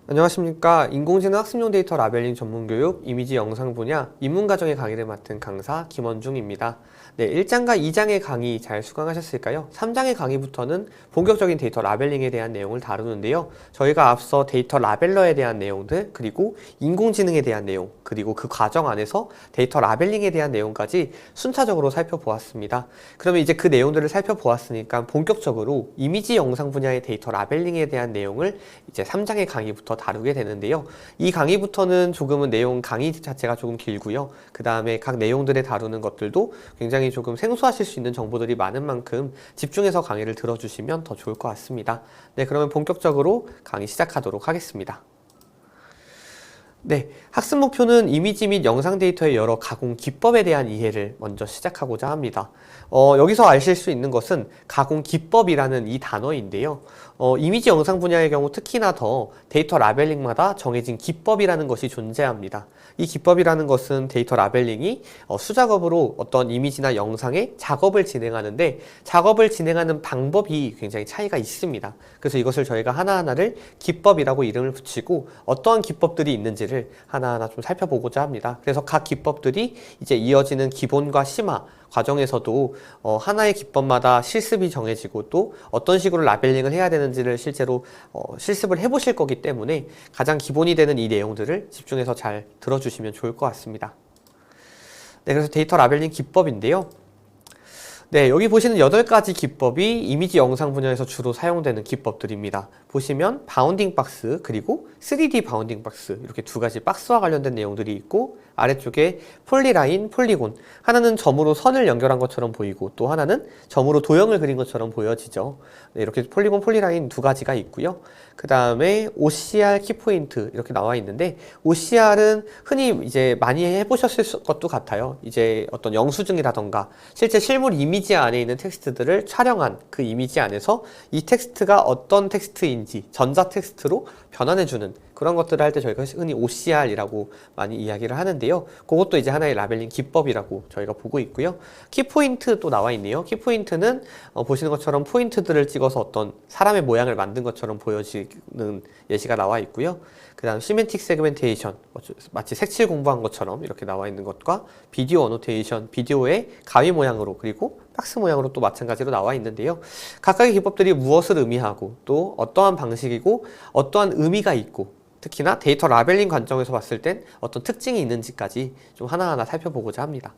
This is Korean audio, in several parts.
안녕하십니까. 인공지능 학습용 데이터 라벨링 전문교육 이미지 영상 분야 입문과정의 강의를 맡은 강사 김원중입니다. 네, 1장과 2장의 강의 잘 수강하셨을까요? 3장의 강의부터는 본격적인 데이터 라벨링에 대한 내용을 다루는데요. 저희가 앞서 데이터 라벨러에 대한 내용들, 그리고 인공지능에 대한 내용, 그리고 그 과정 안에서 데이터 라벨링에 대한 내용까지 순차적으로 살펴보았습니다. 그러면 이제 그 내용들을 살펴보았으니까 본격적으로 이미지 영상 분야의 데이터 라벨링에 대한 내용을 이제 3장의 강의부터 다루게 되는데요. 이 강의부터는 조금은 강의 자체가 조금 길고요. 그 다음에 각 내용들에 다루는 것들도 굉장히 조금 생소하실 수 있는 정보들이 많은 만큼 집중해서 강의를 들어주시면 더 좋을 것 같습니다. 네, 그러면 본격적으로 강의 시작하도록 하겠습니다. 네, 학습 목표는 이미지 및 영상 데이터의 여러 가공 기법에 대한 이해를 먼저 시작하고자 합니다. 여기서 아실 수 있는 것은 가공 기법이라는 이 단어인데요. 이미지 영상 분야의 경우 특히나 더 데이터 라벨링마다 정해진 기법이라는 것이 존재합니다. 이 기법이라는 것은 데이터 라벨링이 수작업으로 어떤 이미지나 영상의 작업을 진행하는데 작업을 진행하는 방법이 굉장히 차이가 있습니다. 그래서 이것을 저희가 하나하나를 기법이라고 이름을 붙이고 어떠한 기법들이 있는지를 하나하나 좀 살펴보고자 합니다. 그래서 각 기법들이 이제 이어지는 기본과 심화 과정에서도 하나의 기법마다 실습이 정해지고 또 어떤 식으로 라벨링을 해야 되는지를 실제로 실습을 해보실 거기 때문에 가장 기본이 되는 이 내용들을 집중해서 잘 들어주시면 좋을 것 같습니다. 네, 그래서 데이터 라벨링 기법인데요. 네, 여기 보시는 8가지 기법이 이미지 영상 분야에서 주로 사용되는 기법들입니다. 보시면 바운딩 박스 그리고 3D 바운딩 박스 이렇게 두 가지 박스와 관련된 내용들이 있고 아래쪽에 폴리라인, 폴리곤 하나는 점으로 선을 연결한 것처럼 보이고 또 하나는 점으로 도형을 그린 것처럼 보여지죠. 네, 이렇게 폴리곤, 폴리라인 두 가지가 있고요. 그 다음에 OCR 키포인트 이렇게 나와 있는데 OCR은 흔히 이제 많이 해보셨을 것도 같아요. 이제 어떤 영수증이라던가 실제 실물 이미지 안에 있는 텍스트들을 촬영한 그 이미지 안에서 이 텍스트가 어떤 텍스트인지 전자 텍스트로 변환해주는 그런 것들을 할 때 저희가 흔히 OCR이라고 많이 이야기를 하는데요. 그것도 이제 하나의 라벨링 기법이라고 저희가 보고 있고요. 키포인트 또 나와 있네요. 키포인트는 보시는 것처럼 포인트들을 찍어서 어떤 사람의 모양을 만든 것처럼 보여지는 예시가 나와 있고요. 그 다음 시멘틱 세그멘테이션, 마치 색칠 공부한 것처럼 이렇게 나와 있는 것과 비디오 어노테이션, 비디오의 가위 모양으로 그리고 박스 모양으로 또 마찬가지로 나와 있는데요. 각각의 기법들이 무엇을 의미하고 또 어떠한 방식이고 어떠한 의미가 있고 특히나 데이터 라벨링 관점에서 봤을 땐 어떤 특징이 있는지까지 좀 하나하나 살펴보고자 합니다.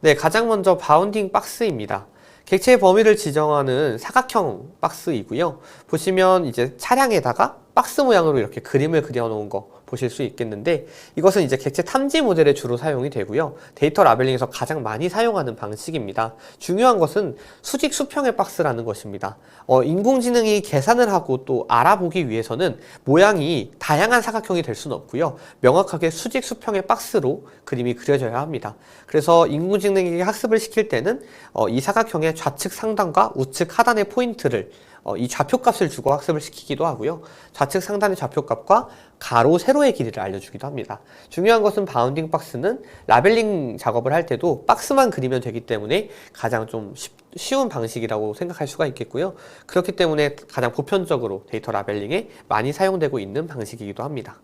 네, 가장 먼저 바운딩 박스입니다. 객체의 범위를 지정하는 사각형 박스이고요. 보시면 이제 차량에다가 박스 모양으로 이렇게 그림을 그려놓은 거 보실 수 있겠는데 이것은 이제 객체 탐지 모델에 주로 사용이 되고요. 데이터 라벨링에서 가장 많이 사용하는 방식입니다. 중요한 것은 수직 수평의 박스라는 것입니다. 인공지능이 계산을 하고 또 알아보기 위해서는 모양이 다양한 사각형이 될 수는 없고요. 명확하게 수직 수평의 박스로 그림이 그려져야 합니다. 그래서 인공지능이 학습을 시킬 때는 이 사각형의 좌측 상단과 우측 하단의 포인트를 이 좌표값을 주고 학습을 시키기도 하고요. 좌측 상단의 좌표값과 가로, 세로의 길이를 알려주기도 합니다. 중요한 것은 바운딩 박스는 라벨링 작업을 할 때도 박스만 그리면 되기 때문에 가장 좀 쉬운 방식이라고 생각할 수가 있겠고요. 그렇기 때문에 가장 보편적으로 데이터 라벨링에 많이 사용되고 있는 방식이기도 합니다.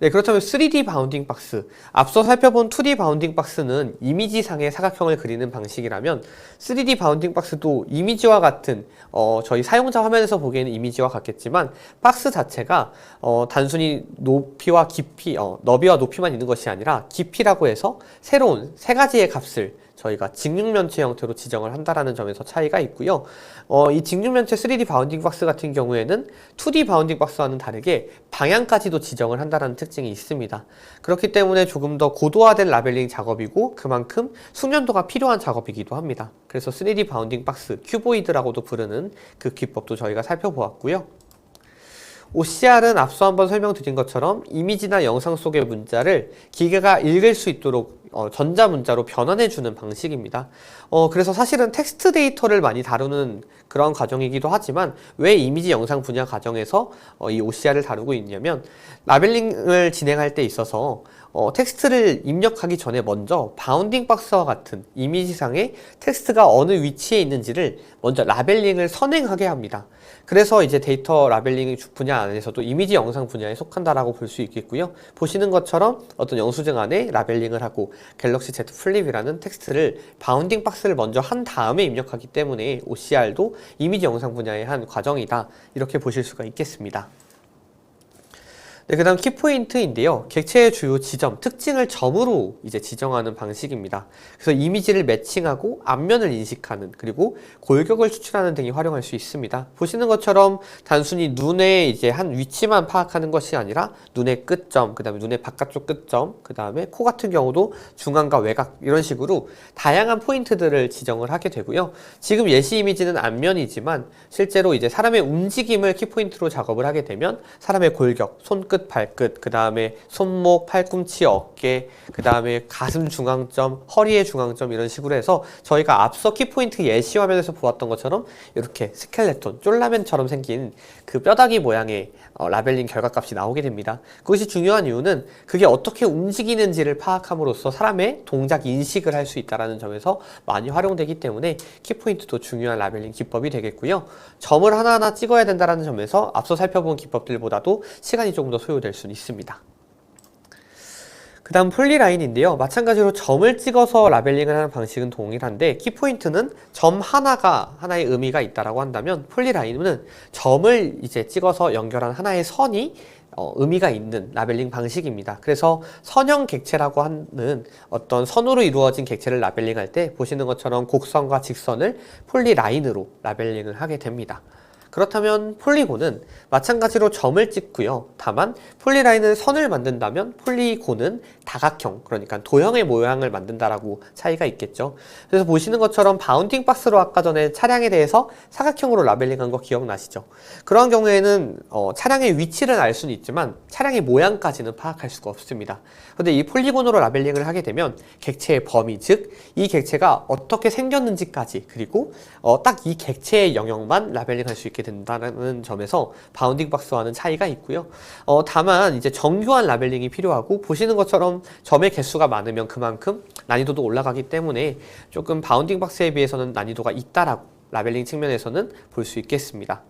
네, 그렇다면 3D 바운딩 박스. 앞서 살펴본 2D 바운딩 박스는 이미지상의 사각형을 그리는 방식이라면 3D 바운딩 박스도 이미지와 같은 저희 사용자 화면에서 보기에는 이미지와 같겠지만 박스 자체가 단순히 높이와 깊이, 너비와 높이만 있는 것이 아니라 깊이라고 해서 새로운 세 가지의 값을 저희가 직육면체 형태로 지정을 한다는 점에서 차이가 있고요. 이 직육면체 3D 바운딩 박스 같은 경우에는 2D 바운딩 박스와는 다르게 방향까지도 지정을 한다는 특징이 있습니다. 그렇기 때문에 조금 더 고도화된 라벨링 작업이고 그만큼 숙련도가 필요한 작업이기도 합니다. 그래서 3D 바운딩 박스, 큐보이드라고도 부르는 그 기법도 저희가 살펴보았고요. OCR은 앞서 한번 설명드린 것처럼 이미지나 영상 속의 문자를 기계가 읽을 수 있도록 전자문자로 변환해주는 방식입니다. 그래서 사실은 텍스트 데이터를 많이 다루는 그런 과정이기도 하지만 왜 이미지 영상 분야 과정에서 이 OCR을 다루고 있냐면 라벨링을 진행할 때 있어서 텍스트를 입력하기 전에 먼저 바운딩 박스와 같은 이미지상의 텍스트가 어느 위치에 있는지를 먼저 라벨링을 선행하게 합니다. 그래서 이제 데이터 라벨링 분야 안에서도 이미지 영상 분야에 속한다라고 볼 수 있겠고요. 보시는 것처럼 어떤 영수증 안에 라벨링을 하고 갤럭시 Z 플립이라는 텍스트를 바운딩 박스를 먼저 한 다음에 입력하기 때문에 OCR도 이미지 영상 분야의 한 과정이다. 이렇게 보실 수가 있겠습니다. 네, 그 다음 키포인트인데요. 객체의 주요 지점, 특징을 점으로 이제 지정하는 방식입니다. 그래서 이미지를 매칭하고 앞면을 인식하는, 그리고 골격을 추출하는 등이 활용할 수 있습니다. 보시는 것처럼 단순히 눈의 이제 한 위치만 파악하는 것이 아니라 눈의 끝점, 그 다음에 눈의 바깥쪽 끝점, 그 다음에 코 같은 경우도 중앙과 외곽 이런 식으로 다양한 포인트들을 지정을 하게 되고요. 지금 예시 이미지는 앞면이지만 실제로 이제 사람의 움직임을 키포인트로 작업을 하게 되면 사람의 골격, 손끝, 발끝, 그 다음에 손목, 팔꿈치, 어깨, 그 다음에 가슴 중앙점, 허리의 중앙점 이런 식으로 해서 저희가 앞서 키포인트 예시 화면에서 보았던 것처럼 이렇게 스켈레톤, 쫄라맨처럼 생긴 그 뼈다귀 모양의 라벨링 결과값이 나오게 됩니다. 그것이 중요한 이유는 그게 어떻게 움직이는지를 파악함으로써 사람의 동작 인식을 할 수 있다는 점에서 많이 활용되기 때문에 키포인트도 중요한 라벨링 기법이 되겠고요. 점을 하나하나 찍어야 된다는 점에서 앞서 살펴본 기법들보다도 시간이 조금 더 소요될 수는 있습니다. 그 다음 폴리라인인데요. 마찬가지로 점을 찍어서 라벨링을 하는 방식은 동일한데 키포인트는 점 하나의 의미가 있다라고 한다면 폴리라인은 점을 이제 찍어서 연결한 하나의 선이 의미가 있는 라벨링 방식입니다. 그래서 선형 객체라고 하는 어떤 선으로 이루어진 객체를 라벨링할 때 보시는 것처럼 곡선과 직선을 폴리라인으로 라벨링을 하게 됩니다. 그렇다면 폴리곤은 마찬가지로 점을 찍고요. 다만 폴리라인은 선을 만든다면 폴리곤은 다각형, 그러니까 도형의 모양을 만든다라고 차이가 있겠죠. 그래서 보시는 것처럼 바운딩 박스로 아까 전에 차량에 대해서 사각형으로 라벨링한 거 기억나시죠? 그런 경우에는 차량의 위치를 알 수는 있지만 차량의 모양까지는 파악할 수가 없습니다. 그런데 이 폴리곤으로 라벨링을 하게 되면 객체의 범위, 즉 이 객체가 어떻게 생겼는지까지, 그리고 딱 이 객체의 영역만 라벨링할 수 있게 된다는 점에서 바운딩 박스와는 차이가 있고요. 다만 이제 정교한 라벨링이 필요하고 보시는 것처럼 점의 개수가 많으면 그만큼 난이도도 올라가기 때문에 조금 바운딩 박스에 비해서는 난이도가 있다라고 라벨링 측면에서는 볼 수 있겠습니다.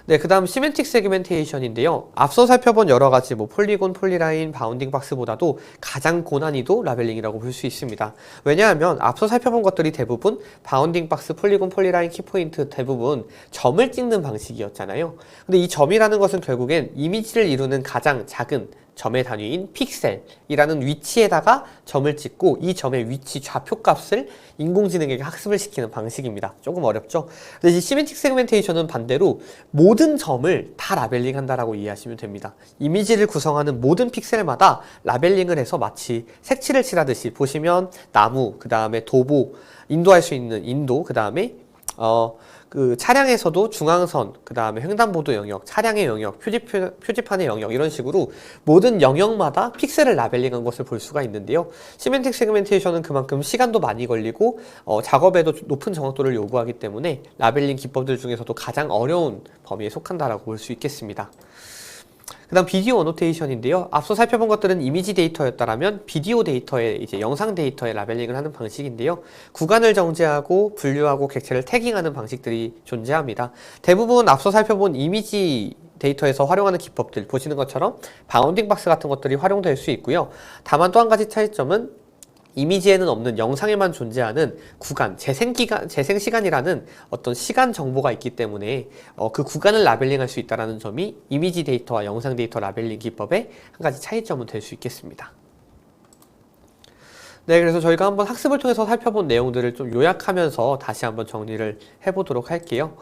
네, 그 다음 시멘틱 세그멘테이션인데요. 앞서 살펴본 여러가지 폴리곤, 폴리라인, 바운딩 박스보다도 가장 고난이도 라벨링이라고 볼 수 있습니다. 왜냐하면 앞서 살펴본 것들이 대부분 바운딩 박스, 폴리곤, 폴리라인, 키포인트 대부분 점을 찍는 방식이었잖아요. 근데 이 점이라는 것은 결국엔 이미지를 이루는 가장 작은 점의 단위인 픽셀이라는 위치에다가 점을 찍고 이 점의 위치 좌표값을 인공지능에게 학습을 시키는 방식입니다. 조금 어렵죠? 근데 이 시멘틱 세그멘테이션은 반대로 모든 점을 다 라벨링 한다라고 이해하시면 됩니다. 이미지를 구성하는 모든 픽셀마다 라벨링을 해서 마치 색칠을 칠하듯이 보시면 나무, 그 다음에 도보, 인도할 수 있는 인도, 그 다음에 그 차량에서도 중앙선, 그 다음에 횡단보도 영역, 차량의 영역, 표지판의 영역 이런 식으로 모든 영역마다 픽셀을 라벨링한 것을 볼 수가 있는데요. 시멘틱 세그멘테이션은 그만큼 시간도 많이 걸리고 작업에도 높은 정확도를 요구하기 때문에 라벨링 기법들 중에서도 가장 어려운 범위에 속한다라고 볼 수 있겠습니다. 그 다음 비디오 어노테이션인데요. 앞서 살펴본 것들은 이미지 데이터였다라면 비디오 데이터에 이제 영상 데이터에 라벨링을 하는 방식인데요. 구간을 정제하고 분류하고 객체를 태깅하는 방식들이 존재합니다. 대부분 앞서 살펴본 이미지 데이터에서 활용하는 기법들 보시는 것처럼 바운딩 박스 같은 것들이 활용될 수 있고요. 다만 또 한 가지 차이점은 이미지에는 없는 영상에만 존재하는 구간, 재생시간이라는 어떤 시간 정보가 있기 때문에 그 구간을 라벨링할 수 있다는 점이 이미지 데이터와 영상 데이터 라벨링 기법의 한 가지 차이점은 될 수 있겠습니다. 네, 그래서 저희가 한번 학습을 통해서 살펴본 내용들을 좀 요약하면서 다시 한번 정리를 해보도록 할게요.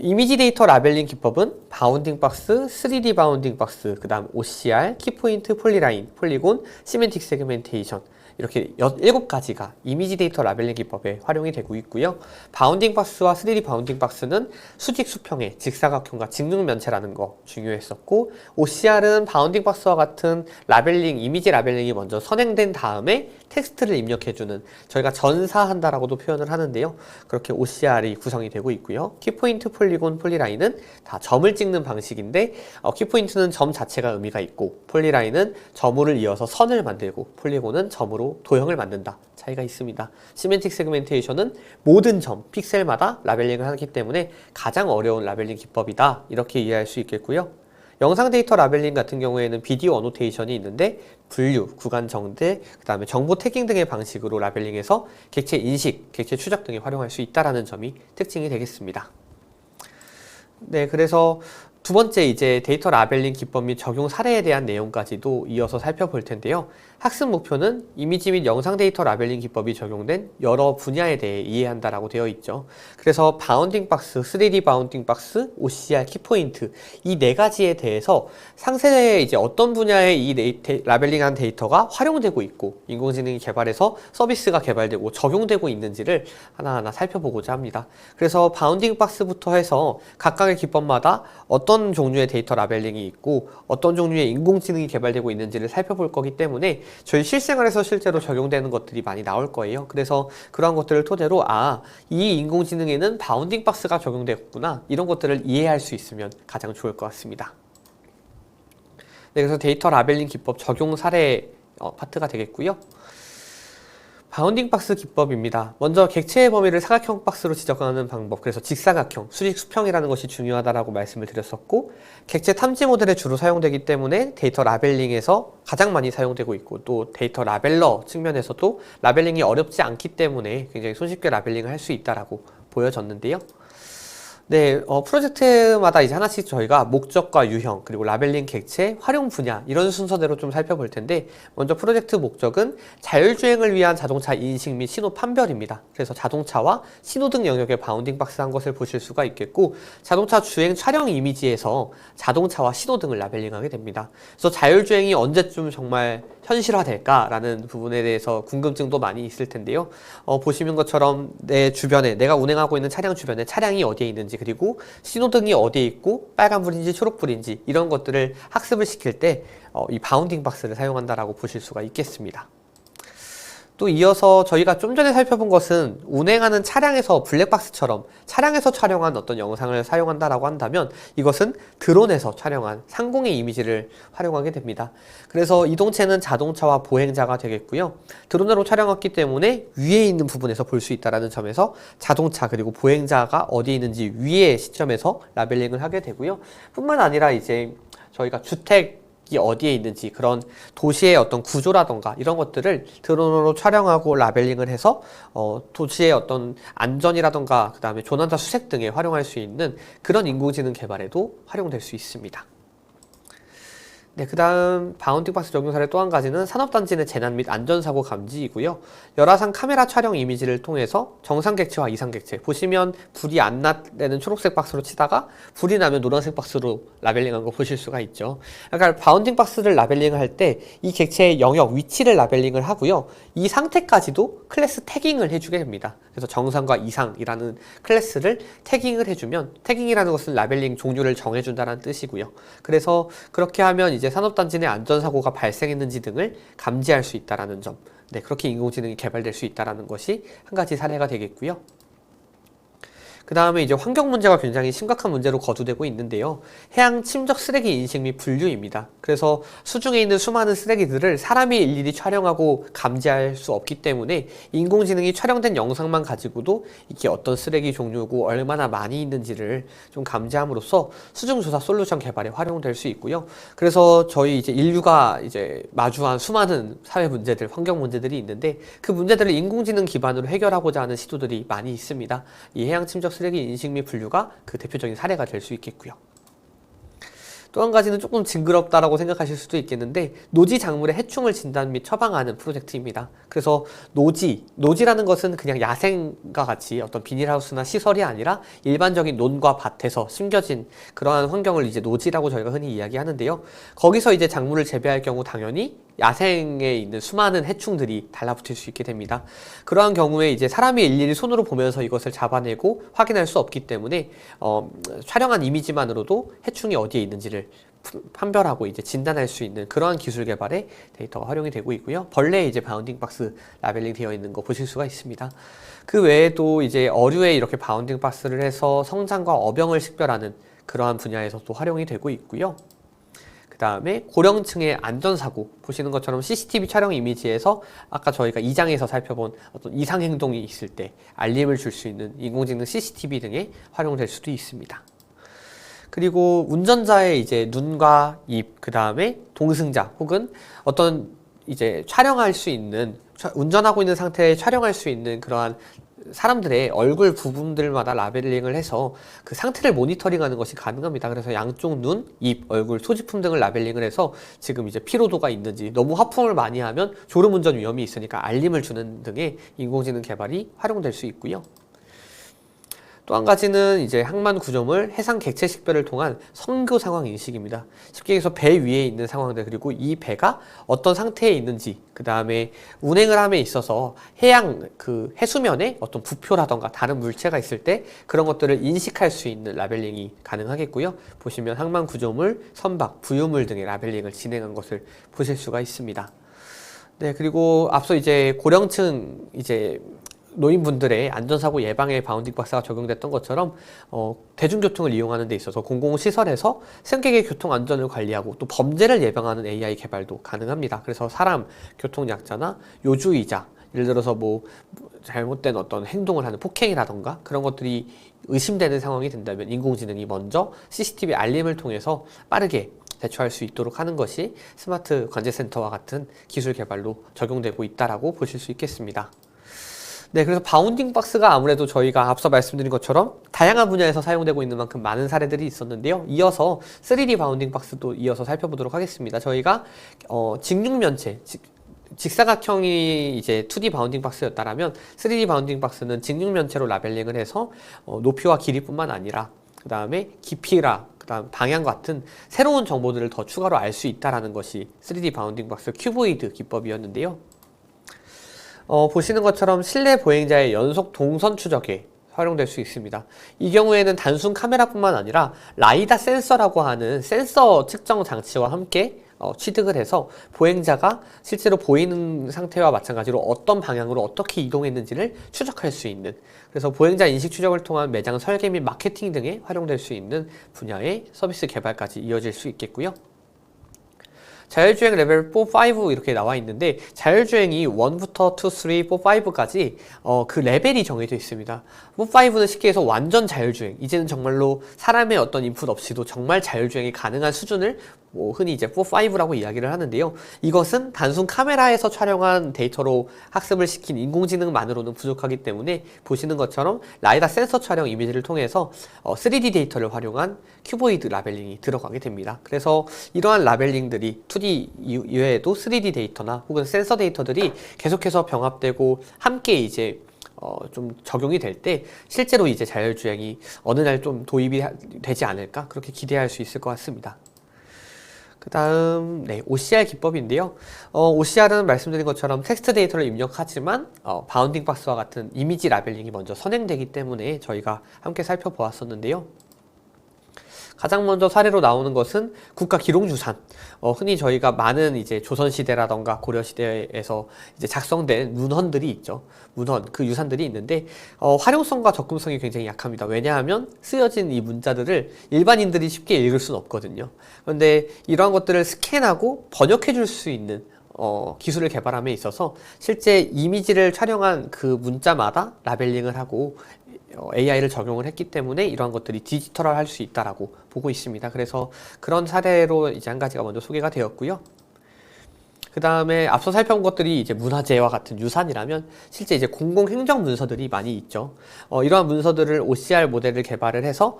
이미지 데이터 라벨링 기법은 바운딩 박스, 3D 바운딩 박스, 그 다음 OCR, 키포인트, 폴리라인, 폴리곤, 시멘틱 세그멘테이션 이렇게 7가지가 이미지 데이터 라벨링 기법에 활용이 되고 있고요. 바운딩 박스와 3D 바운딩 박스는 수직 수평의 직사각형과 직육면체라는 거 중요했었고 OCR은 바운딩 박스와 같은 라벨링, 이미지 라벨링이 먼저 선행된 다음에 텍스트를 입력해주는, 저희가 전사한다라고도 표현을 하는데요. 그렇게 OCR이 구성이 되고 있고요. 키포인트, 폴리곤, 폴리라인은 다 점을 찍는 방식인데 키포인트는 점 자체가 의미가 있고 폴리라인은 점을 이어서 선을 만들고 폴리곤은 점으로 도형을 만든다. 차이가 있습니다. 시멘틱 세그멘테이션은 모든 점, 픽셀마다 라벨링을 하기 때문에 가장 어려운 라벨링 기법이다. 이렇게 이해할 수 있겠고요. 영상 데이터 라벨링 같은 경우에는 비디오 어노테이션이 있는데 분류, 구간 정대, 그 다음에 정보 태깅 등의 방식으로 라벨링해서 객체 인식, 객체 추적 등에 활용할 수 있다는 점이 특징이 되겠습니다. 네, 그래서 두 번째 이제 데이터 라벨링 기법 및 적용 사례에 대한 내용까지도 이어서 살펴볼 텐데요. 학습 목표는 이미지 및 영상 데이터 라벨링 기법이 적용된 여러 분야에 대해 이해한다라고 되어 있죠. 그래서 바운딩 박스, 3D 바운딩 박스, OCR, 키포인트 이 네 가지에 대해서 상세에 이제 어떤 분야에 이 라벨링한 데이터가 활용되고 있고 인공지능이 개발해서 서비스가 개발되고 적용되고 있는지를 하나하나 살펴보고자 합니다. 그래서 바운딩 박스부터 해서 각각의 기법마다 어떤 종류의 데이터 라벨링이 있고 어떤 종류의 인공지능이 개발되고 있는지를 살펴볼 거기 때문에 저희 실생활에서 실제로 적용되는 것들이 많이 나올 거예요. 그래서 그러한 것들을 토대로 이 인공지능에는 바운딩 박스가 적용되었구나 이런 것들을 이해할 수 있으면 가장 좋을 것 같습니다. 네, 그래서 데이터 라벨링 기법 적용 사례 파트가 되겠고요. 바운딩 박스 기법입니다. 먼저 객체의 범위를 사각형 박스로 지정하는 방법, 그래서 직사각형, 수직 수평이라는 것이 중요하다고 말씀을 드렸었고 객체 탐지 모델에 주로 사용되기 때문에 데이터 라벨링에서 가장 많이 사용되고 있고 또 데이터 라벨러 측면에서도 라벨링이 어렵지 않기 때문에 굉장히 손쉽게 라벨링을 할 수 있다고 보여졌는데요. 네, 프로젝트마다 이제 하나씩 저희가 목적과 유형, 그리고 라벨링 객체, 활용 분야 이런 순서대로 좀 살펴볼 텐데 먼저 프로젝트 목적은 자율주행을 위한 자동차 인식 및 신호 판별입니다. 그래서 자동차와 신호등 영역에 바운딩 박스한 것을 보실 수가 있겠고 자동차 주행 촬영 이미지에서 자동차와 신호등을 라벨링하게 됩니다. 그래서 자율주행이 언제쯤 정말 현실화될까라는 부분에 대해서 궁금증도 많이 있을 텐데요. 보시는 것처럼 내 주변에 내가 운행하고 있는 차량 주변에 차량이 어디에 있는지 그리고 신호등이 어디에 있고 빨간불인지 초록불인지 이런 것들을 학습을 시킬 때 이 바운딩 박스를 사용한다라고 보실 수가 있겠습니다. 또 이어서 저희가 좀 전에 살펴본 것은 운행하는 차량에서 블랙박스처럼 차량에서 촬영한 어떤 영상을 사용한다라고 한다면 이것은 드론에서 촬영한 상공의 이미지를 활용하게 됩니다. 그래서 이동체는 자동차와 보행자가 되겠고요. 드론으로 촬영했기 때문에 위에 있는 부분에서 볼 수 있다는 점에서 자동차 그리고 보행자가 어디에 있는지 위의 시점에서 라벨링을 하게 되고요. 뿐만 아니라 이제 저희가 주택 이 어디에 있는지 그런 도시의 어떤 구조라던가 이런 것들을 드론으로 촬영하고 라벨링을 해서 도시의 어떤 안전이라던가 그 다음에 조난자 수색 등에 활용할 수 있는 그런 인공지능 개발에도 활용될 수 있습니다. 네, 그 다음 바운딩 박스 적용 사례 또 한 가지는 산업단지 내 재난 및 안전사고 감지이고요. 열화상 카메라 촬영 이미지를 통해서 정상 객체와 이상 객체 보시면 불이 안 나는 초록색 박스로 치다가 불이 나면 노란색 박스로 라벨링한 거 보실 수가 있죠. 그러니까 바운딩 박스를 라벨링을 할 때 이 객체의 영역 위치를 라벨링을 하고요. 이 상태까지도 클래스 태깅을 해주게 됩니다. 그래서 정상과 이상이라는 클래스를 태깅을 해주면 태깅이라는 것은 라벨링 종류를 정해준다는 뜻이고요. 그래서 그렇게 하면 이제 산업단지 내 안전사고가 발생했는지 등을 감지할 수 있다는 점. 네, 그렇게 인공지능이 개발될 수 있다는 것이 한 가지 사례가 되겠고요. 그 다음에 이제 환경 문제가 굉장히 심각한 문제로 거두되고 있는데요. 해양 침적 쓰레기 인식 및 분류입니다. 그래서 수중에 있는 수많은 쓰레기들을 사람이 일일이 촬영하고 감지할 수 없기 때문에 인공지능이 촬영된 영상만 가지고도 이게 어떤 쓰레기 종류고 얼마나 많이 있는지를 좀 감지함으로써 수중조사 솔루션 개발에 활용될 수 있고요. 그래서 저희 이제 인류가 이제 마주한 수많은 사회 문제들, 환경 문제들이 있는데 그 문제들을 인공지능 기반으로 해결하고자 하는 시도들이 많이 있습니다. 이 해양 침적 쓰레기 인식 및 분류가 그 대표적인 사례가 될 수 있겠고요. 또 한 가지는 조금 징그럽다라고 생각하실 수도 있겠는데 노지 작물의 해충을 진단 및 처방하는 프로젝트입니다. 그래서 노지라는 것은 그냥 야생과 같이 어떤 비닐하우스나 시설이 아니라 일반적인 논과 밭에서 심겨진 그러한 환경을 이제 노지라고 저희가 흔히 이야기하는데요. 거기서 이제 작물을 재배할 경우 당연히 야생에 있는 수많은 해충들이 달라붙을 수 있게 됩니다. 그러한 경우에 이제 사람이 일일이 손으로 보면서 이것을 잡아내고 확인할 수 없기 때문에 촬영한 이미지만으로도 해충이 어디에 있는지를 판별하고 이제 진단할 수 있는 그러한 기술 개발에 데이터가 활용이 되고 있고요. 벌레에 이제 바운딩 박스 라벨링 되어 있는 거 보실 수가 있습니다. 그 외에도 이제 어류에 이렇게 바운딩 박스를 해서 성장과 어병을 식별하는 그러한 분야에서 또 활용이 되고 있고요. 그 다음에 고령층의 안전사고, 보시는 것처럼 CCTV 촬영 이미지에서 아까 저희가 2장에서 살펴본 어떤 이상 행동이 있을 때 알림을 줄 수 있는 인공지능 CCTV 등에 활용될 수도 있습니다. 그리고 운전자의 이제 눈과 입, 그 다음에 동승자 혹은 어떤 이제 촬영할 수 있는, 운전하고 있는 상태에 촬영할 수 있는 그러한 사람들의 얼굴 부분들마다 라벨링을 해서 그 상태를 모니터링하는 것이 가능합니다. 그래서 양쪽 눈, 입, 얼굴, 소지품 등을 라벨링을 해서 지금 이제 피로도가 있는지, 너무 하품을 많이 하면 졸음운전 위험이 있으니까 알림을 주는 등의 인공지능 개발이 활용될 수 있고요. 또 한 가지는 이제 항만 구조물 해상 객체 식별을 통한 선교 상황 인식입니다. 쉽게 얘기해서 배 위에 있는 상황들, 그리고 이 배가 어떤 상태에 있는지, 그 다음에 운행을 함에 있어서 해양 그 해수면에 어떤 부표라던가 다른 물체가 있을 때 그런 것들을 인식할 수 있는 라벨링이 가능하겠고요. 보시면 항만 구조물, 선박, 부유물 등의 라벨링을 진행한 것을 보실 수가 있습니다. 네, 그리고 앞서 이제 고령층 이제 노인분들의 안전사고 예방에 바운딩 박스가 적용됐던 것처럼 대중교통을 이용하는 데 있어서 공공시설에서 승객의 교통안전을 관리하고 또 범죄를 예방하는 AI 개발도 가능합니다. 그래서 사람, 교통약자나 요주의자, 예를 들어서 뭐 잘못된 어떤 행동을 하는 폭행이라던가 그런 것들이 의심되는 상황이 된다면 인공지능이 먼저 CCTV 알림을 통해서 빠르게 대처할 수 있도록 하는 것이 스마트 관제센터와 같은 기술 개발로 적용되고 있다라고 보실 수 있겠습니다. 네, 그래서 바운딩 박스가 아무래도 저희가 앞서 말씀드린 것처럼 다양한 분야에서 사용되고 있는 만큼 많은 사례들이 있었는데요. 이어서 3D 바운딩 박스도 이어서 살펴보도록 하겠습니다. 저희가 직육면체, 직사각형이 이제 2D 바운딩 박스였다라면 3D 바운딩 박스는 직육면체로 라벨링을 해서 높이와 길이뿐만 아니라 그 다음에 깊이라 그다음 방향 같은 새로운 정보들을 더 추가로 알 수 있다라는 것이 3D 바운딩 박스 큐보이드 기법이었는데요. 보시는 것처럼 실내 보행자의 연속 동선 추적에 활용될 수 있습니다. 이 경우에는 단순 카메라뿐만 아니라 라이다 센서라고 하는 센서 측정 장치와 함께 취득을 해서 보행자가 실제로 보이는 상태와 마찬가지로 어떤 방향으로 어떻게 이동했는지를 추적할 수 있는, 그래서 보행자 인식 추적을 통한 매장 설계 및 마케팅 등에 활용될 수 있는 분야의 서비스 개발까지 이어질 수 있겠고요. 자율주행 레벨 4, 5 이렇게 나와 있는데 자율주행이 1부터 2, 3, 4, 5까지 그 레벨이 정해져 있습니다. 4, 5는 쉽게 해서 완전 자율주행, 이제는 정말로 사람의 어떤 인풋 없이도 정말 자율주행이 가능한 수준을 흔히 이제 4, 5라고 이야기를 하는데요. 이것은 단순 카메라에서 촬영한 데이터로 학습을 시킨 인공지능만으로는 부족하기 때문에 보시는 것처럼 라이다 센서 촬영 이미지를 통해서 3D 데이터를 활용한 큐보이드 라벨링이 들어가게 됩니다. 그래서 이러한 라벨링들이 2D 이외에도 3D 데이터나 혹은 센서 데이터들이 계속해서 병합되고 함께 이제 좀 적용이 될 때 실제로 이제 자율주행이 어느 날 좀 도입이 되지 않을까, 그렇게 기대할 수 있을 것 같습니다. 그 다음 OCR 기법인데요. OCR은 말씀드린 것처럼 텍스트 데이터를 입력하지만 바운딩 박스와 같은 이미지 라벨링이 먼저 선행되기 때문에 저희가 함께 살펴보았었는데요. 가장 먼저 사례로 나오는 것은 국가기록유산. 흔히 저희가 많은 이제 조선시대라던가 고려시대에서 이제 작성된 문헌들이 있죠. 문헌, 그 유산들이 있는데, 활용성과 접근성이 굉장히 약합니다. 왜냐하면 쓰여진 이 문자들을 일반인들이 쉽게 읽을 수는 없거든요. 그런데 이러한 것들을 스캔하고 번역해 줄 수 있는 기술을 개발함에 있어서 실제 이미지를 촬영한 그 문자마다 라벨링을 하고 AI를 적용을 했기 때문에 이러한 것들이 디지털화할 수 있다라고 보고 있습니다. 그래서 그런 사례로 이제 한 가지가 먼저 소개가 되었고요. 그 다음에 앞서 살펴본 것들이 이제 문화재와 같은 유산이라면 실제 이제 공공행정 문서들이 많이 있죠. 이러한 문서들을 OCR 모델을 개발을 해서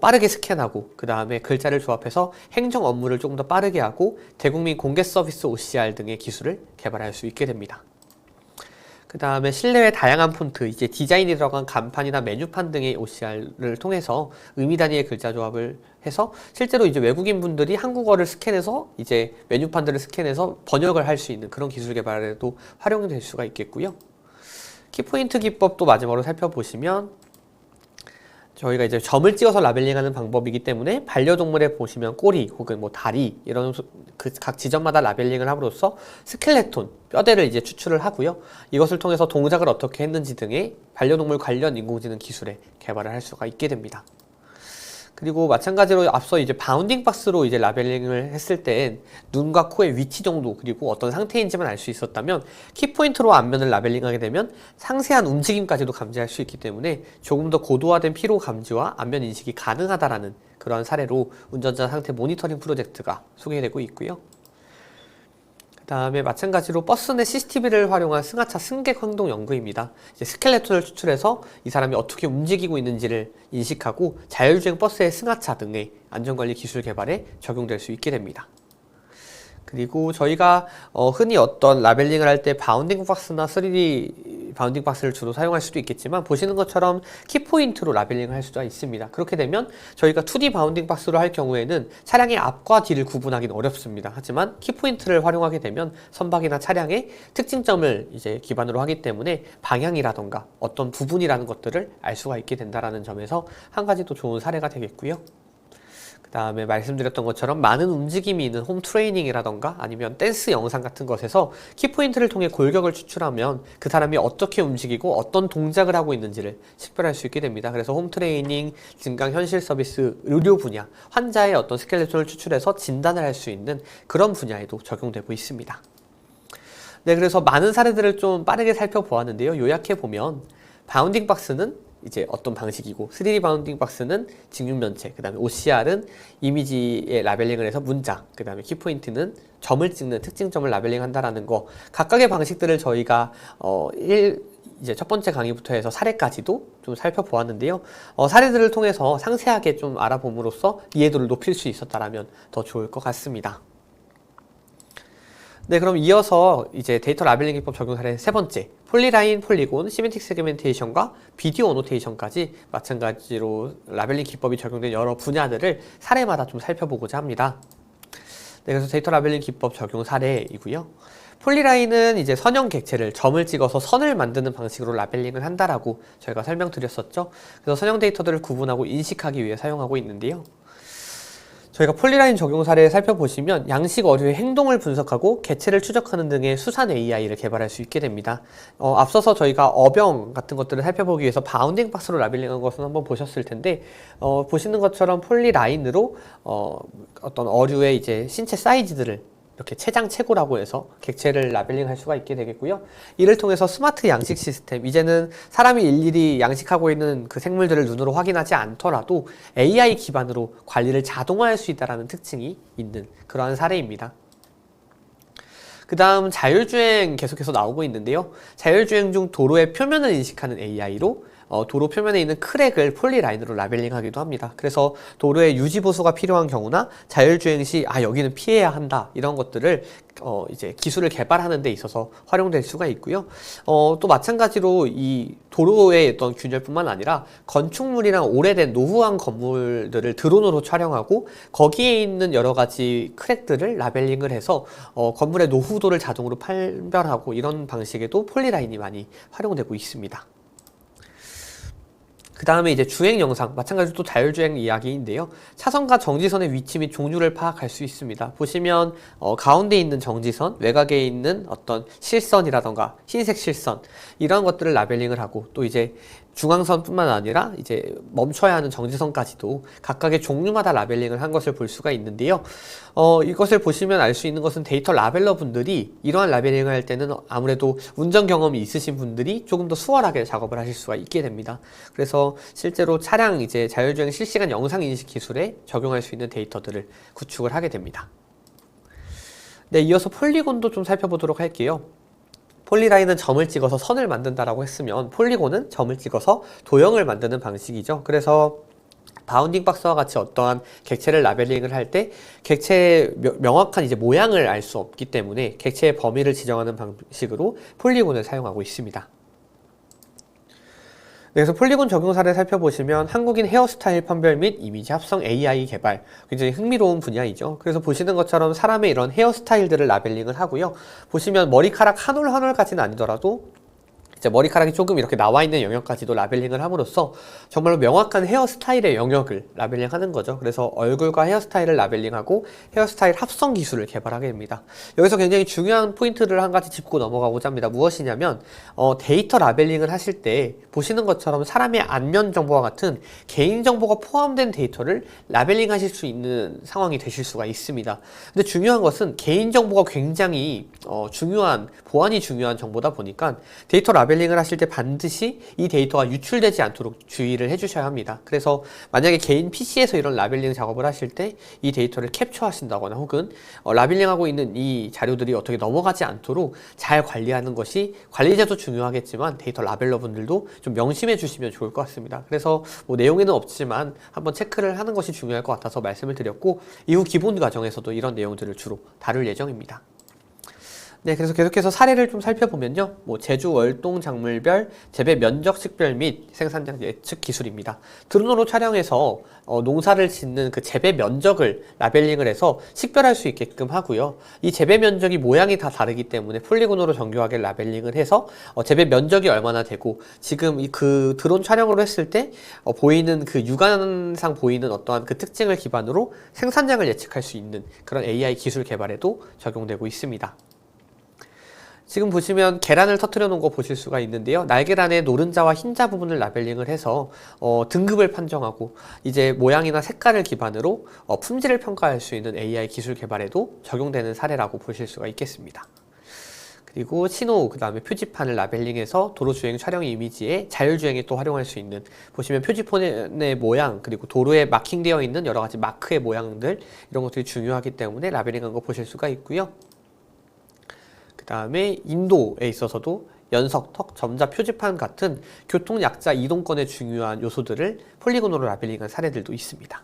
빠르게 스캔하고 그 다음에 글자를 조합해서 행정 업무를 조금 더 빠르게 하고 대국민 공개 서비스 OCR 등의 기술을 개발할 수 있게 됩니다. 그 다음에 실내외 다양한 폰트, 이제 디자인이 들어간 간판이나 메뉴판 등의 OCR을 통해서 의미 단위의 글자 조합을 해서 실제로 이제 외국인 분들이 한국어를 스캔해서 이제 메뉴판들을 스캔해서 번역을 할 수 있는 그런 기술 개발에도 활용이 될 수가 있겠고요. 키포인트 기법도 마지막으로 살펴보시면 저희가 이제 점을 찍어서 라벨링하는 방법이기 때문에 반려동물에 보시면 꼬리 혹은 뭐 다리 이런 그 각 지점마다 라벨링을 함으로써 스켈레톤, 뼈대를 이제 추출을 하고요. 이것을 통해서 동작을 어떻게 했는지 등의 반려동물 관련 인공지능 기술에 개발을 할 수가 있게 됩니다. 그리고 마찬가지로 앞서 이제 바운딩 박스로 이제 라벨링을 했을 때 눈과 코의 위치 정도 그리고 어떤 상태인지만 알 수 있었다면 키포인트로 안면을 라벨링하게 되면 상세한 움직임까지도 감지할 수 있기 때문에 조금 더 고도화된 피로 감지와 안면 인식이 가능하다라는 그러한 사례로 운전자 상태 모니터링 프로젝트가 소개되고 있고요. 그 다음에 마찬가지로 버스 내 CCTV를 활용한 승하차 승객 행동 연구입니다. 이제 스켈레톤을 추출해서 이 사람이 어떻게 움직이고 있는지를 인식하고 자율주행 버스의 승하차 등의 안전관리 기술 개발에 적용될 수 있게 됩니다. 그리고 저희가 흔히 어떤 라벨링을 할 때 바운딩 박스나 3D 바운딩 박스를 주로 사용할 수도 있겠지만 보시는 것처럼 키포인트로 라벨링을 할 수가 있습니다. 그렇게 되면 저희가 2D 바운딩 박스로 할 경우에는 차량의 앞과 뒤를 구분하기는 어렵습니다. 하지만 키포인트를 활용하게 되면 선박이나 차량의 특징점을 이제 기반으로 하기 때문에 방향이라던가 어떤 부분이라는 것들을 알 수가 있게 된다는 점에서 한 가지 또 좋은 사례가 되겠고요. 그 다음에 말씀드렸던 것처럼 많은 움직임이 있는 홈 트레이닝이라던가 아니면 댄스 영상 같은 것에서 키포인트를 통해 골격을 추출하면 그 사람이 어떻게 움직이고 어떤 동작을 하고 있는지를 식별할 수 있게 됩니다. 그래서 홈 트레이닝, 증강현실 서비스, 의료 분야, 환자의 어떤 스켈레톤을 추출해서 진단을 할 수 있는 그런 분야에도 적용되고 있습니다. 네, 그래서 많은 사례들을 좀 빠르게 살펴보았는데요. 요약해보면 바운딩 박스는 이제 어떤 방식이고 3D 바운딩 박스는 직육면체, 그 다음에 OCR은 이미지에 라벨링을 해서 문자, 그 다음에 키포인트는 점을 찍는 특징점을 라벨링 한다라는 거 각각의 방식들을 저희가 이제 첫 번째 강의부터 해서 사례까지도 좀 살펴보았는데요. 사례들을 통해서 상세하게 좀 알아봄으로써 이해도를 높일 수 있었다라면 더 좋을 것 같습니다. 네, 그럼 이어서 이제 데이터 라벨링 기법 적용 사례 세 번째, 폴리라인, 폴리곤, 시멘틱 세그멘테이션과 비디오 오노테이션까지 마찬가지로 라벨링 기법이 적용된 여러 분야들을 사례마다 좀 살펴보고자 합니다. 네, 그래서 데이터 라벨링 기법 적용 사례이고요. 폴리라인은 이제 선형 객체를 점을 찍어서 선을 만드는 방식으로 라벨링을 한다라고 저희가 설명드렸었죠. 그래서 선형 데이터들을 구분하고 인식하기 위해 사용하고 있는데요. 저희가 폴리라인 적용 사례를 살펴보시면 양식 어류의 행동을 분석하고 개체를 추적하는 등의 수산 AI를 개발할 수 있게 됩니다. 앞서서 저희가 어병 같은 것들을 살펴보기 위해서 바운딩 박스로 라벨링한 것은 한번 보셨을 텐데 보시는 것처럼 폴리라인으로 어떤 어류의 이제 신체 사이즈들을 이렇게 체장 체고라고 해서 객체를 라벨링 할 수가 있게 되겠고요. 이를 통해서 스마트 양식 시스템, 이제는 사람이 일일이 양식하고 있는 그 생물들을 눈으로 확인하지 않더라도 AI 기반으로 관리를 자동화할 수 있다는 특징이 있는 그러한 사례입니다. 그 다음 자율주행 계속해서 나오고 있는데요. 자율주행 중 도로의 표면을 인식하는 AI로 도로 표면에 있는 크랙을 폴리라인으로 라벨링하기도 합니다. 그래서 도로의 유지 보수가 필요한 경우나 자율주행 시 여기는 피해야 한다 이런 것들을 이제 기술을 개발하는 데 있어서 활용될 수가 있고요. 또 마찬가지로 이 도로의 어떤 균열뿐만 아니라 건축물이랑 오래된 노후한 건물들을 드론으로 촬영하고 거기에 있는 여러 가지 크랙들을 라벨링을 해서 건물의 노후도를 자동으로 판별하고 이런 방식에도 폴리라인이 많이 활용되고 있습니다. 그 다음에 이제 주행 영상, 마찬가지로 또 자율주행 이야기인데요. 차선과 정지선의 위치 및 종류를 파악할 수 있습니다. 보시면 가운데 있는 정지선, 외곽에 있는 어떤 실선이라던가 흰색 실선 이런 것들을 라벨링을 하고 또 이제 중앙선뿐만 아니라 이제 멈춰야 하는 정지선까지도 각각의 종류마다 라벨링을 한 것을 볼 수가 있는데요. 이것을 보시면 알 수 있는 것은 데이터 라벨러 분들이 이러한 라벨링을 할 때는 아무래도 운전 경험이 있으신 분들이 조금 더 수월하게 작업을 하실 수가 있게 됩니다. 그래서 실제로 차량 이제 자율주행 실시간 영상 인식 기술에 적용할 수 있는 데이터들을 구축을 하게 됩니다. 네, 이어서 폴리곤도 좀 살펴보도록 할게요. 폴리라인은 점을 찍어서 선을 만든다라고 했으면 폴리곤은 점을 찍어서 도형을 만드는 방식이죠. 그래서 바운딩 박스와 같이 어떠한 객체를 라벨링을 할 때 객체의 명확한 이제 모양을 알 수 없기 때문에 객체의 범위를 지정하는 방식으로 폴리곤을 사용하고 있습니다. 그래서 폴리곤 적용 사례를 살펴보시면 한국인 헤어스타일 판별 및 이미지 합성 AI 개발, 굉장히 흥미로운 분야이죠. 그래서 보시는 것처럼 사람의 이런 헤어스타일들을 라벨링을 하고요. 보시면 머리카락 한 올 한 올까지는 아니더라도 이제 머리카락이 조금 이렇게 나와 있는 영역까지도 라벨링을 함으로써 정말로 명확한 헤어스타일의 영역을 라벨링하는 거죠. 그래서 얼굴과 헤어스타일을 라벨링하고 헤어스타일 합성 기술을 개발하게 됩니다. 여기서 굉장히 중요한 포인트를 한 가지 짚고 넘어가고자 합니다. 무엇이냐면 데이터 라벨링을 하실 때 보시는 것처럼 사람의 안면 정보와 같은 개인 정보가 포함된 데이터를 라벨링 하실 수 있는 상황이 되실 수가 있습니다. 근데 중요한 것은 개인 정보가 굉장히 보안이 중요한 정보다 보니까 데이터 라벨링을 하실 때 반드시 이 데이터가 유출되지 않도록 주의를 해주셔야 합니다. 그래서 만약에 개인 PC에서 이런 라벨링 작업을 하실 때 이 데이터를 캡처하신다거나 혹은 라벨링하고 있는 이 자료들이 어떻게 넘어가지 않도록 잘 관리하는 것이 관리자도 중요하겠지만 데이터 라벨러 분들도 좀 명심해 주시면 좋을 것 같습니다. 그래서 뭐 내용에는 없지만 한번 체크를 하는 것이 중요할 것 같아서 말씀을 드렸고, 이후 기본 과정에서도 이런 내용들을 주로 다룰 예정입니다. 네, 그래서 계속해서 사례를 좀 살펴보면요. 뭐 제주 월동 작물별 재배 면적 식별 및 생산량 예측 기술입니다. 드론으로 촬영해서 농사를 짓는 그 재배 면적을 라벨링을 해서 식별할 수 있게끔 하고요. 이 재배 면적이 모양이 다 다르기 때문에 폴리곤으로 정교하게 라벨링을 해서 재배 면적이 얼마나 되고 지금 그 드론 촬영으로 했을 때 보이는 그 육안상 보이는 어떠한 그 특징을 기반으로 생산량을 예측할 수 있는 그런 AI 기술 개발에도 적용되고 있습니다. 지금 보시면 계란을 터트려 놓은 거 보실 수가 있는데요. 날계란의 노른자와 흰자 부분을 라벨링을 해서 등급을 판정하고 이제 모양이나 색깔을 기반으로 품질을 평가할 수 있는 AI 기술 개발에도 적용되는 사례라고 보실 수가 있겠습니다. 그리고 신호, 그 다음에 표지판을 라벨링해서 도로주행 촬영 이미지에 자율주행에 또 활용할 수 있는, 보시면 표지판의 모양 그리고 도로에 마킹되어 있는 여러 가지 마크의 모양들, 이런 것들이 중요하기 때문에 라벨링한 거 보실 수가 있고요. 그 다음에 인도에 있어서도 연석, 턱, 점자, 표지판 같은 교통약자 이동권의 중요한 요소들을 폴리곤으로 라벨링한 사례들도 있습니다.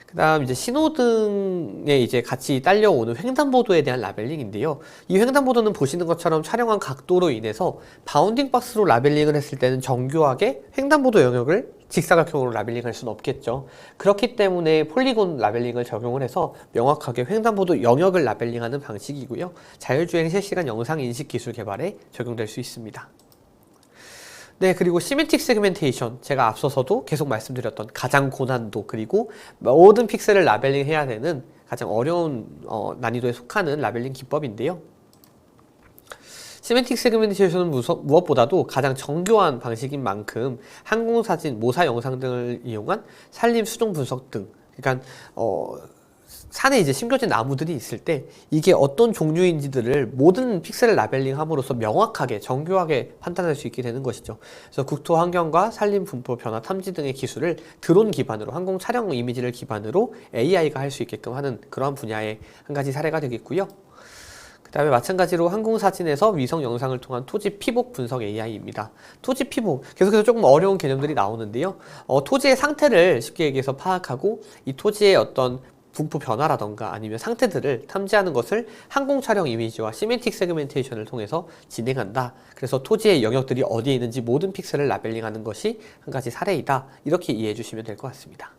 그 다음 이제 신호등에 이제 같이 딸려오는 횡단보도에 대한 라벨링인데요. 이 횡단보도는 보시는 것처럼 촬영한 각도로 인해서 바운딩 박스로 라벨링을 했을 때는 정교하게 횡단보도 영역을 직사각형으로 라벨링할 수는 없겠죠. 그렇기 때문에 폴리곤 라벨링을 적용을 해서 명확하게 횡단보도 영역을 라벨링하는 방식이고요. 자율주행 실시간 영상 인식 기술 개발에 적용될 수 있습니다. 네, 그리고 시멘틱 세그멘테이션, 제가 앞서서도 계속 말씀드렸던 가장 고난도 그리고 모든 픽셀을 라벨링 해야 되는 가장 어려운 난이도에 속하는 라벨링 기법인데요. 시멘틱 세그멘테이션은 무엇보다도 가장 정교한 방식인 만큼 항공사진, 모사 영상 등을 이용한 산림 수종 분석 등, 그러니까 산에 이제 심겨진 나무들이 있을 때 이게 어떤 종류인지들을 모든 픽셀을 라벨링 함으로써 명확하게 정교하게 판단할 수 있게 되는 것이죠. 그래서 국토 환경과 산림 분포 변화 탐지 등의 기술을 드론 기반으로, 항공 촬영 이미지를 기반으로 AI가 할 수 있게끔 하는 그러한 분야의 한 가지 사례가 되겠고요. 그 다음에 마찬가지로 항공사진에서 위성 영상을 통한 토지 피복 분석 AI입니다. 토지 피복, 계속해서 조금 어려운 개념들이 나오는데요. 토지의 상태를 쉽게 얘기해서 파악하고 이 토지의 어떤 분포 변화라던가 아니면 상태들을 탐지하는 것을 항공 촬영 이미지와 시멘틱 세그멘테이션을 통해서 진행한다. 그래서 토지의 영역들이 어디에 있는지 모든 픽셀을 라벨링하는 것이 한 가지 사례이다. 이렇게 이해해 주시면 될 것 같습니다.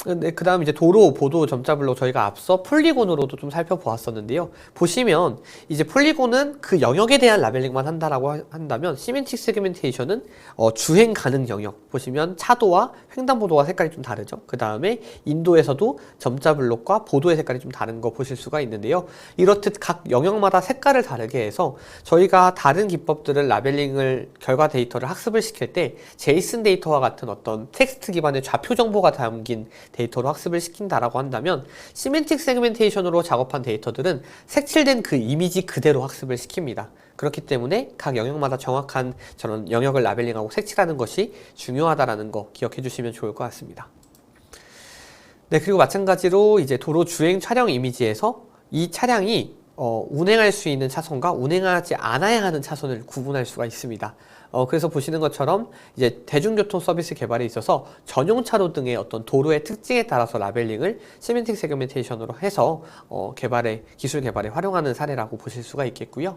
근데 그 다음 이제 도로, 보도, 점자별로 저희가 앞서 폴리곤으로도 좀 살펴보았었는데요. 보시면 이제 폴리곤은 그 영역에 대한 라벨링만 한다라고 한다면 시멘틱 세그멘테이션은 주행 가능 영역, 보시면 차도와 횡단보도와 색깔이 좀 다르죠. 그 다음에 인도에서도 점자 블록과 보도의 색깔이 좀 다른 거 보실 수가 있는데요. 이렇듯 각 영역마다 색깔을 다르게 해서 저희가 다른 기법들을 라벨링을 결과 데이터를 학습을 시킬 때 제이슨 데이터와 같은 어떤 텍스트 기반의 좌표 정보가 담긴 데이터로 학습을 시킨다라고 한다면 시멘틱 세그멘테이션으로 작업한 데이터들은 색칠된 그 이미지 그대로 학습을 시킵니다. 그렇기 때문에 각 영역마다 정확한 저런 영역을 라벨링하고 색칠하는 것이 중요하다라는 거 기억해 주시면 좋을 것 같습니다. 네, 그리고 마찬가지로 이제 도로 주행 촬영 이미지에서 이 차량이 운행할 수 있는 차선과 운행하지 않아야 하는 차선을 구분할 수가 있습니다. 그래서 보시는 것처럼 이제 대중교통 서비스 개발에 있어서 전용차로 등의 어떤 도로의 특징에 따라서 라벨링을 시멘틱 세그멘테이션으로 해서 기술 개발에 활용하는 사례라고 보실 수가 있겠고요.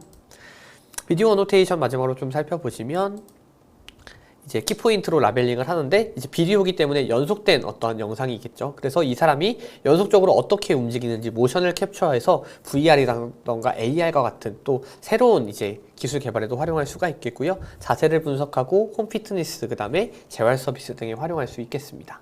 비디오 어노테이션 마지막으로 좀 살펴보시면 이제 키포인트로 라벨링을 하는데 이제 비디오이기 때문에 연속된 어떠한 영상이겠죠. 그래서 이 사람이 연속적으로 어떻게 움직이는지 모션을 캡처해서 VR이라던가 AR과 같은 또 새로운 이제 기술 개발에도 활용할 수가 있겠고요. 자세를 분석하고 홈 피트니스, 그 다음에 재활 서비스 등에 활용할 수 있겠습니다.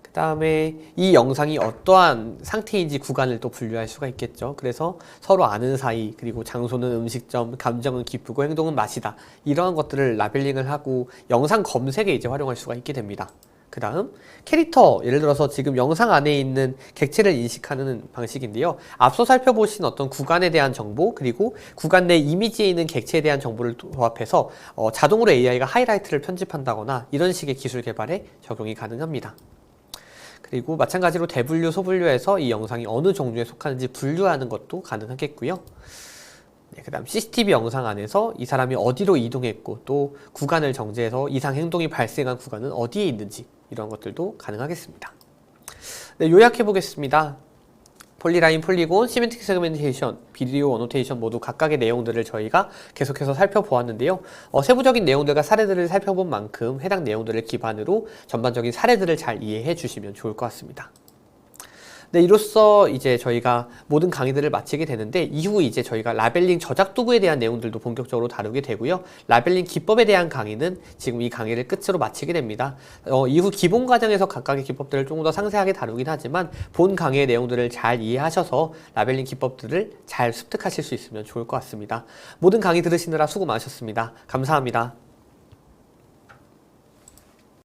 그 다음에 이 영상이 어떠한 상태인지 구간을 또 분류할 수가 있겠죠. 그래서 서로 아는 사이, 그리고 장소는 음식점, 감정은 기쁘고 행동은 맛이다. 이러한 것들을 라벨링을 하고 영상 검색에 이제 활용할 수가 있게 됩니다. 그 다음 캐릭터, 예를 들어서 지금 영상 안에 있는 객체를 인식하는 방식인데요. 앞서 살펴보신 어떤 구간에 대한 정보, 그리고 구간 내 이미지에 있는 객체에 대한 정보를 조합해서 자동으로 AI가 하이라이트를 편집한다거나 이런 식의 기술 개발에 적용이 가능합니다. 그리고 마찬가지로 대분류, 소분류에서 이 영상이 어느 종류에 속하는지 분류하는 것도 가능하겠고요. 네, 그 다음 CCTV 영상 안에서 이 사람이 어디로 이동했고 또 구간을 정지해서 이상 행동이 발생한 구간은 어디에 있는지 이런 것들도 가능하겠습니다. 네, 요약해 보겠습니다. 폴리라인, 폴리곤, 시멘틱 세그멘테이션, 비디오 어노테이션 모두 각각의 내용들을 저희가 계속해서 살펴보았는데요. 세부적인 내용들과 사례들을 살펴본 만큼 해당 내용들을 기반으로 전반적인 사례들을 잘 이해해 주시면 좋을 것 같습니다. 네, 이로써 이제 저희가 모든 강의들을 마치게 되는데 이후 이제 저희가 라벨링 저작 도구에 대한 내용들도 본격적으로 다루게 되고요. 라벨링 기법에 대한 강의는 지금 이 강의를 끝으로 마치게 됩니다. 이후 기본 과정에서 각각의 기법들을 조금 더 상세하게 다루긴 하지만 본 강의의 내용들을 잘 이해하셔서 라벨링 기법들을 잘 습득하실 수 있으면 좋을 것 같습니다. 모든 강의 들으시느라 수고 많으셨습니다. 감사합니다.